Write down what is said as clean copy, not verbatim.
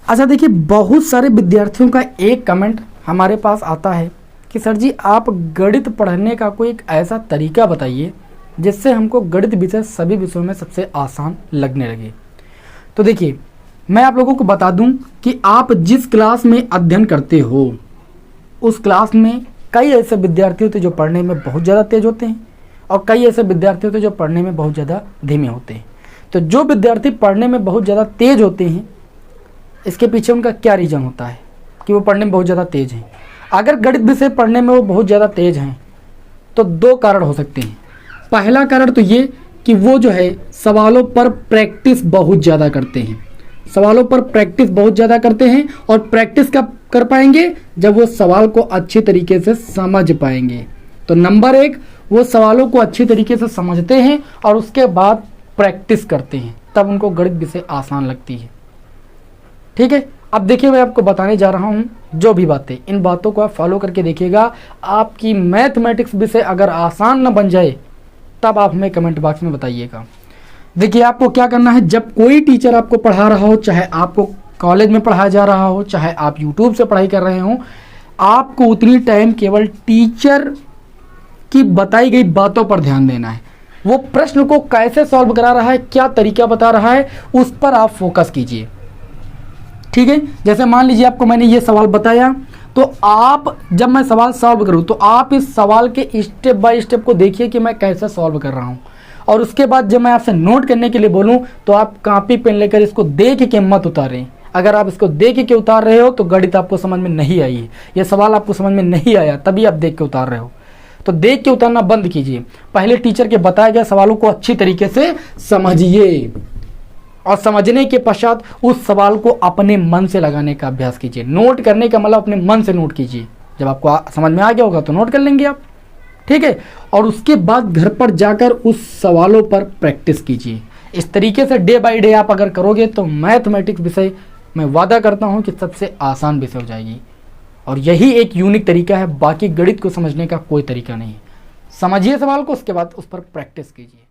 अच्छा देखिए, बहुत सारे विद्यार्थियों का एक कमेंट हमारे पास आता है कि सर जी आप गणित पढ़ने का कोई एक ऐसा तरीका बताइए जिससे हमको गणित विषय सभी विषयों में सबसे आसान लगने लगे। तो देखिए, मैं आप लोगों को बता दूं कि आप जिस क्लास में अध्ययन करते हो उस क्लास में कई ऐसे विद्यार्थी होते हैं जो पढ़ने में बहुत ज़्यादा तेज होते हैं और कई ऐसे विद्यार्थी होते हैं जो पढ़ने में बहुत ज़्यादा धीमे होते हैं। तो जो विद्यार्थी पढ़ने में बहुत ज़्यादा तेज होते हैं, इसके पीछे उनका क्या रीज़न होता है कि वो पढ़ने में बहुत ज़्यादा तेज हैं। अगर गणित विषय पढ़ने में वो बहुत ज़्यादा तेज हैं तो दो कारण हो सकते हैं। पहला कारण तो ये कि वो जो है सवालों पर प्रैक्टिस बहुत ज़्यादा करते हैं, सवालों पर प्रैक्टिस बहुत ज़्यादा करते हैं। और प्रैक्टिस कब कर पाएंगे? जब वो सवाल को अच्छी तरीके से समझ पाएंगे। तो नंबर एक, वो सवालों को अच्छी तरीके से समझते हैं और उसके बाद प्रैक्टिस करते हैं, तब उनको गणित विषय आसान लगती है। ठीक है, अब देखिए मैं आपको बताने जा रहा हूँ जो भी बातें, इन बातों को आप फॉलो करके देखिएगा। आपकी मैथमेटिक्स विषय अगर आसान न बन जाए तब आप हमें कमेंट बॉक्स में बताइएगा। देखिए, आपको क्या करना है, जब कोई टीचर आपको पढ़ा रहा हो, चाहे आपको कॉलेज में पढ़ाया जा रहा हो, चाहे आप यूट्यूब से पढ़ाई कर रहे हो, आपको उतनी टाइम केवल टीचर की बताई गई बातों पर ध्यान देना है। वो प्रश्न को कैसे सॉल्व करा रहा है, क्या तरीका बता रहा है, उस पर आप फोकस कीजिए। ठीक है, जैसे मान लीजिए आपको मैंने ये सवाल बताया, तो आप जब मैं सवाल सॉल्व करूं तो आप इस सवाल के स्टेप बाय स्टेप को देखिए कि मैं कैसे सॉल्व कर रहा हूं। और उसके बाद जब मैं आपसे नोट करने के लिए बोलूं तो आप कॉपी पेन लेकर इसको देख के मत उतारें। अगर आप इसको देख के उतार रहे हो तो गणित आपको समझ में नहीं आई है, यह सवाल आपको समझ में नहीं आया, तभी आप देख के उतार रहे हो। तो देख के उतारना बंद कीजिए। पहले टीचर के बताए गए सवालों को अच्छी तरीके से समझिए और समझने के पश्चात उस सवाल को अपने मन से लगाने का अभ्यास कीजिए। नोट करने का मतलब अपने मन से नोट कीजिए। जब आपको समझ में आ गया होगा तो नोट कर लेंगे आप। ठीक है, और उसके बाद घर पर जाकर उस सवालों पर प्रैक्टिस कीजिए। इस तरीके से डे बाय डे आप अगर करोगे तो मैथमेटिक्स विषय मैं वादा करता हूं कि सबसे आसान विषय हो जाएगी। और यही एक यूनिक तरीका है, बाकी गणित को समझने का कोई तरीका नहीं है। समझिए सवाल को, उसके बाद उस पर प्रैक्टिस कीजिए।